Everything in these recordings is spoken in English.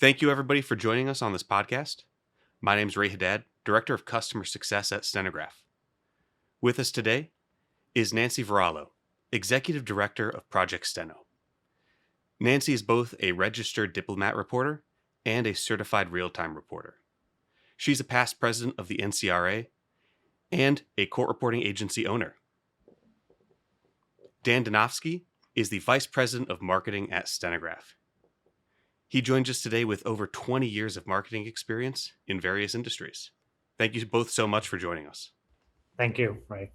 Thank you, everybody, for joining us on this podcast. My name is Ray Haddad, Director of Customer Success at Stenograph. With us today is Nancy Varallo, Executive Director of Project Steno. Nancy is both a registered diplomat reporter and a certified real-time reporter. She's a past president of the NCRA and a court reporting agency owner. Dan Donofsky is the Vice President of Marketing at Stenograph. He joins us today with over 20 years of marketing experience in various industries. Thank you both so much for joining us. Thank you, Ray.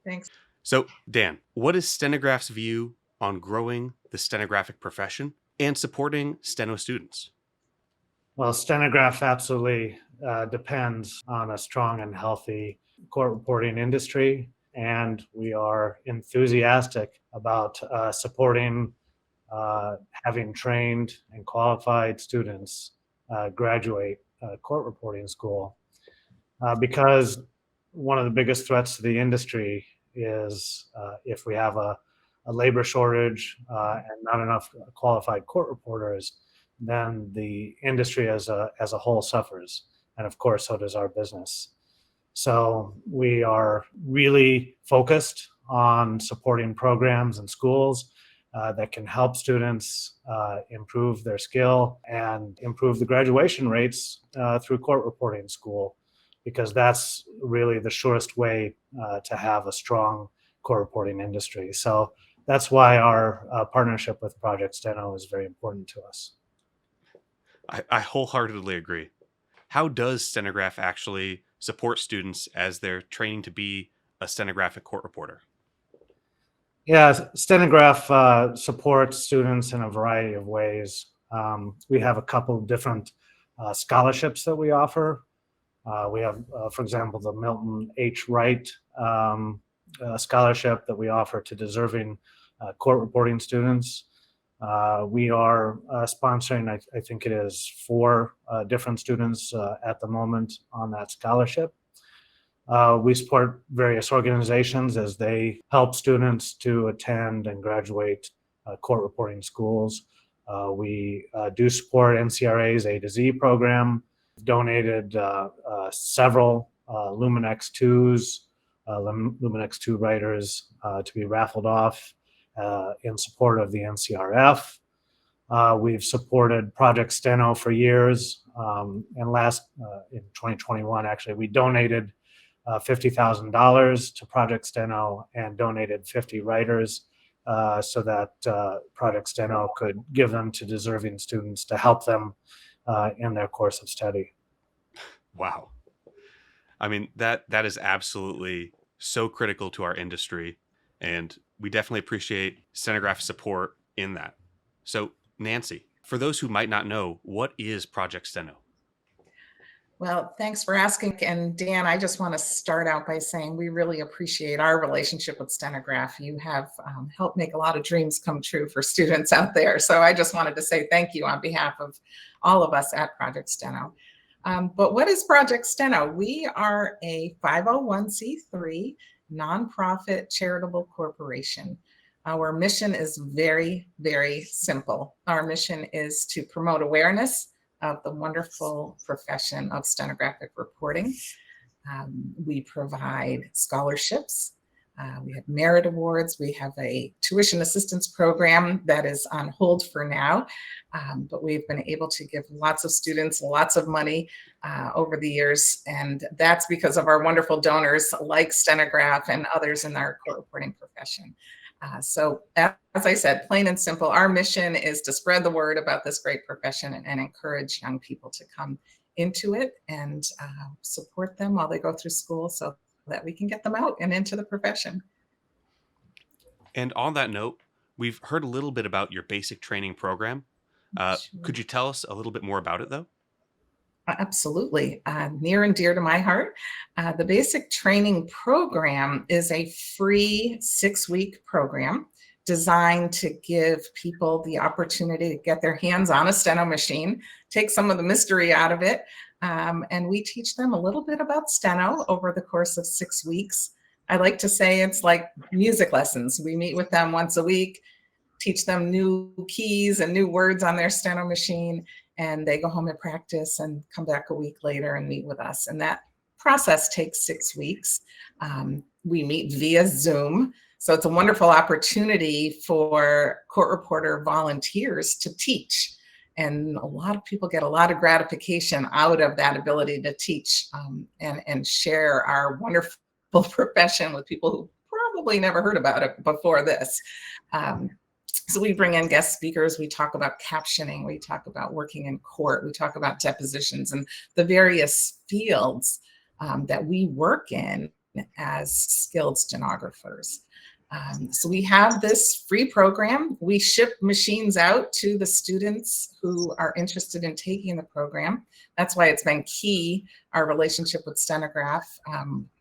Thanks. So, Dan, what is Stenograph's view on growing the stenographic profession and supporting steno students? Well, Stenograph absolutely depends on a strong and healthy court reporting industry, and we are enthusiastic about supporting having trained and qualified students graduate court reporting school because one of the biggest threats to the industry is if we have a labor shortage and not enough qualified court reporters, then the industry as a whole suffers. And of course, so does our business. So we are really focused on supporting programs and schools that can help students improve their skill and improve the graduation rates through court reporting school, because that's really the surest way to have a strong court reporting industry. So that's why our partnership with Project Steno is very important to us. I wholeheartedly agree. How does Stenograph actually support students as they're training to be a stenographic court reporter? Yeah, Stenograph supports students in a variety of ways. We have a couple of different scholarships that we offer. We have, for example, the Milton H. Wright scholarship that we offer to deserving court reporting students. We are sponsoring, I think it is 4 different students at the moment on that scholarship. We support various organizations as they help students to attend and graduate court reporting schools. We do support NCRA's A to Z program, donated several Luminex 2s, Luminex 2 writers to be raffled off in support of the NCRF. We've supported Project Steno for years, and in 2021, actually, we donated $50,000 to Project Steno and donated 50 writers so that Project Steno could give them to deserving students to help them in their course of study. Wow. I mean, that is absolutely so critical to our industry, and we definitely appreciate Stenograph's support in that. So, Nancy, for those who might not know, what is Project Steno? Well, thanks for asking. And Dan, I just want to start out by saying we really appreciate our relationship with Stenograph. You have helped make a lot of dreams come true for students out there. So I just wanted to say thank you on behalf of all of us at Project Steno. But what is Project Steno? We are a 501c3 nonprofit charitable corporation. Our mission is very, very simple. Our mission is to promote awareness of the wonderful profession of stenographic reporting. We provide scholarships. We have merit awards. We have a tuition assistance program that is on hold for now, but we've been able to give lots of students lots of money over the years, and that's because of our wonderful donors like Stenograph and others in our court reporting profession. So as I said, plain and simple, our mission is to spread the word about this great profession and encourage young people to come into it and support them while they go through school so that we can get them out and into the profession. And on that note, we've heard a little bit about your basic training program. Sure. Could you tell us a little bit more about it, though? Absolutely. Near and dear to my heart. The basic training program is a free 6-week program designed to give people the opportunity to get their hands on a steno machine, take some of the mystery out of it. And we teach them a little bit about steno over the course of 6 weeks. I like to say it's like music lessons. We meet with them once a week, teach them new keys and new words on their steno machine, and they go home and practice and come back a week later and meet with us. And that process takes 6 weeks. We meet via Zoom. So it's a wonderful opportunity for court reporter volunteers to teach. And a lot of people get a lot of gratification out of that ability to teach and share our wonderful profession with people who probably never heard about it before this. So we bring in guest speakers, we talk about captioning, we talk about working in court, we talk about depositions and the various fields that we work in as skilled stenographers. So we have this free program. We ship machines out to the students who are interested in taking the program. That's why it's been key, our relationship with Stenograph,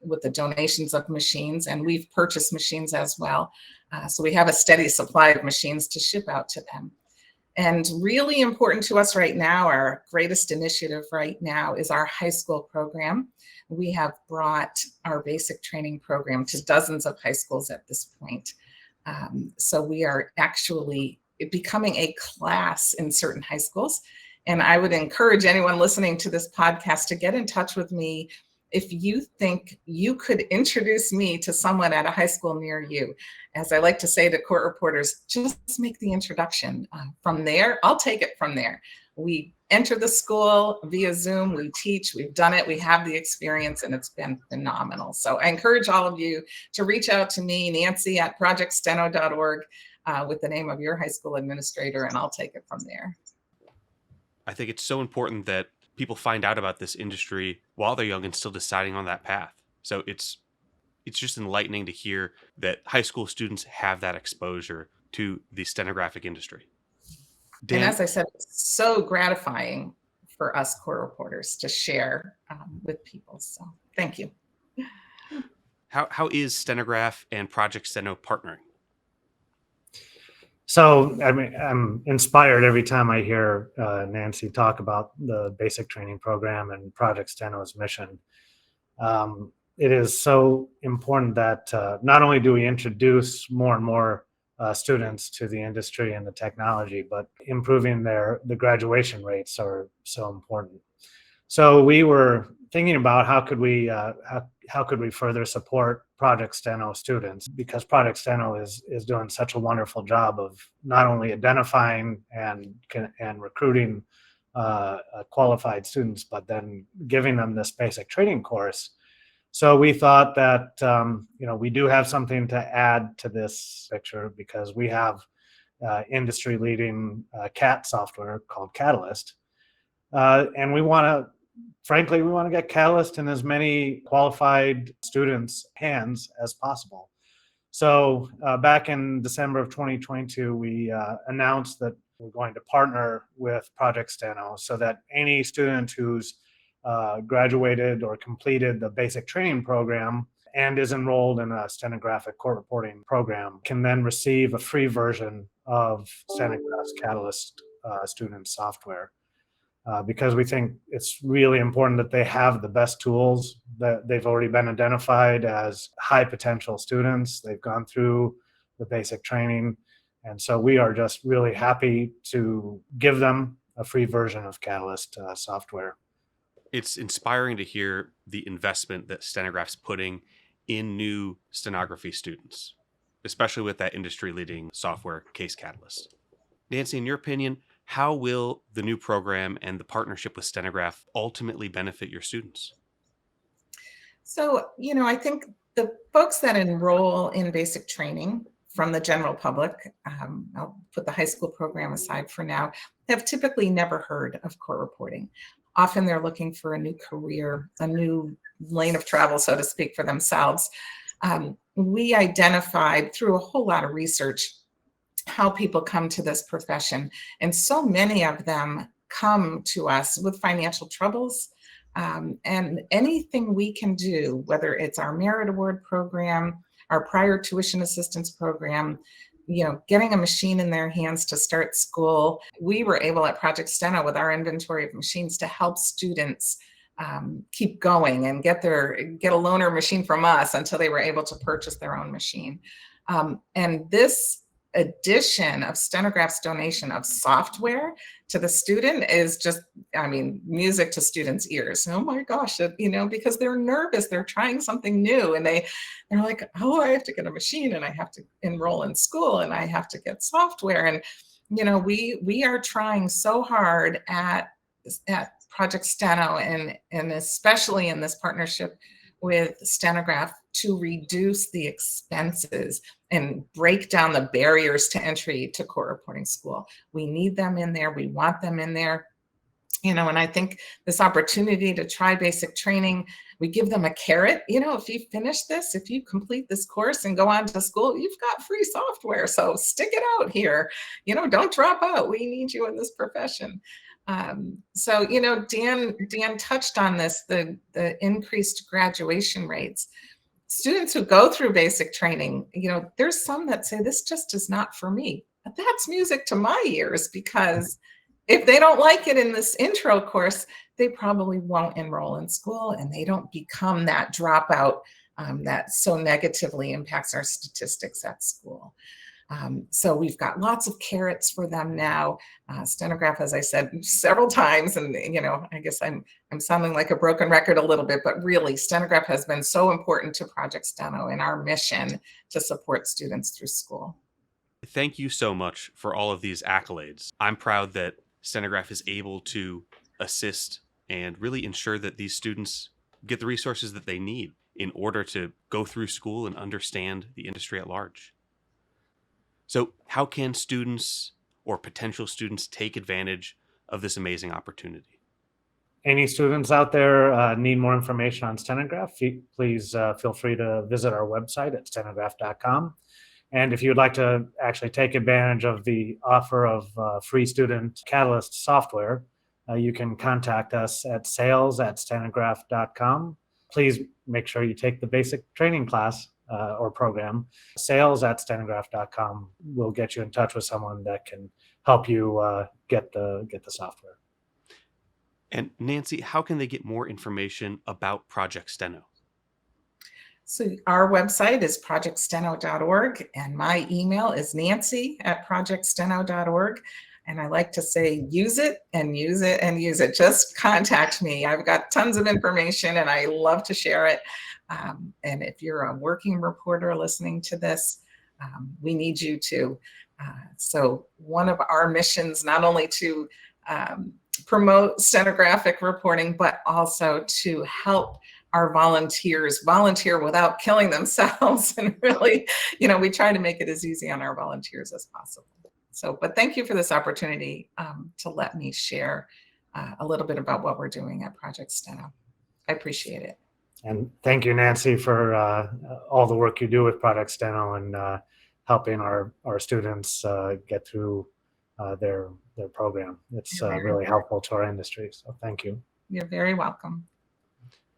with the donations of machines, and we've purchased machines as well. So we have a steady supply of machines to ship out to them. And really important to us right now, our greatest initiative right now is our high school program. We have brought our basic training program to dozens of high schools at this point. So we are actually becoming a class in certain high schools. And I would encourage anyone listening to this podcast to get in touch with me if you think you could introduce me to someone at a high school near you. As I like to say to court reporters, just make the introduction. From there, I'll take it from there. We enter the school via Zoom, we teach, we've done it, we have the experience, and it's been phenomenal. So I encourage all of you to reach out to me, Nancy at projectsteno.org, with the name of your high school administrator, and I'll take it from there. I think it's so important that people find out about this industry while they're young and still deciding on that path. So it's just enlightening to hear that high school students have that exposure to the stenographic industry. Dan, and as I said, it's so gratifying for us court reporters to share with people. So thank you. How is Stenograph and Project Steno partnering? So, I mean, I'm inspired every time I hear Nancy talk about the basic training program and Project Steno's mission. It is so important that not only do we introduce more and more students to the industry and the technology, but improving the graduation rates are so important. So we were thinking about how could we further support Project Steno students, because Project Steno is doing such a wonderful job of not only identifying and recruiting qualified students, but then giving them this basic training course. So we thought that we do have something to add to this picture, because we have industry-leading CAT software called Catalyst, and we want to get Catalyst in as many qualified students' hands as possible. So back in December of 2022, we announced that we're going to partner with Project Steno so that any student who's graduated or completed the basic training program and is enrolled in a stenographic court reporting program can then receive a free version of Stenograph's Catalyst student software. Because we think it's really important that they have the best tools, that they've already been identified as high potential students. They've gone through the basic training. And so we are just really happy to give them a free version of Catalyst software. It's inspiring to hear the investment that Stenograph's putting in new stenography students, especially with that industry-leading software, Case Catalyst. Nancy, in your opinion, how will the new program and the partnership with Stenograph ultimately benefit your students? So, I think the folks that enroll in basic training from the general public, I'll put the high school program aside for now, have typically never heard of court reporting. Often they're looking for a new career, a new lane of travel, so to speak, for themselves. We identified through a whole lot of research how people come to this profession. And so many of them come to us with financial troubles. And anything we can do, whether it's our merit award program, our prior tuition assistance program, getting a machine in their hands to start school. We were able at Project Steno with our inventory of machines to help students keep going and get a loaner machine from us until they were able to purchase their own machine. And this addition of Stenograph's donation of software to the student is just, I mean, music to students' ears. Oh my gosh, because they're nervous, they're trying something new, and they're like, oh, I have to get a machine, and I have to enroll in school, and I have to get software. And we are trying so hard at Project Steno, and especially in this partnership with Stenograph, to reduce the expenses and break down the barriers to entry to court reporting school. We need them in there. We want them in there. And I think this opportunity to try basic training, we give them a carrot. If you finish this, if you complete this course and go on to school, you've got free software. So stick it out here. Don't drop out. We need you in this profession. So, Dan touched on this, the increased graduation rates. Students who go through basic training, there's some that say this just is not for me. But that's music to my ears, because if they don't like it in this intro course, they probably won't enroll in school, and they don't become that dropout that so negatively impacts our statistics at school. So we've got lots of carrots for them now. Stenograph, as I said several times, and I guess I'm sounding like a broken record a little bit, but really Stenograph has been so important to Project Steno and our mission to support students through school. Thank you so much for all of these accolades. I'm proud that Stenograph is able to assist and really ensure that these students get the resources that they need in order to go through school and understand the industry at large. So how can students or potential students take advantage of this amazing opportunity? Any students out there need more information on Stenograph, please feel free to visit our website at stenograph.com. And if you'd like to actually take advantage of the offer of free student Catalyst software, you can contact us at sales@stenograph.com. Please make sure you take the basic training class or program. Sales@stenograph.com will get you in touch with someone that can help you get the software. And Nancy, how can they get more information about Project Steno? So our website is projectsteno.org, and my email is nancy@projectsteno.org. And I like to say, use it and use it and use it. Just contact me. I've got tons of information, and I love to share it. And if you're a working reporter listening to this, we need you to. So one of our missions, not only to promote stenographic reporting, but also to help our volunteers volunteer without killing themselves. And really, we try to make it as easy on our volunteers as possible. So, but thank you for this opportunity to let me share a little bit about what we're doing at Project Steno. I appreciate it. And thank you, Nancy, for all the work you do with Project Steno and helping our students get through their program. It's really helpful to our industry. So thank you. You're very welcome.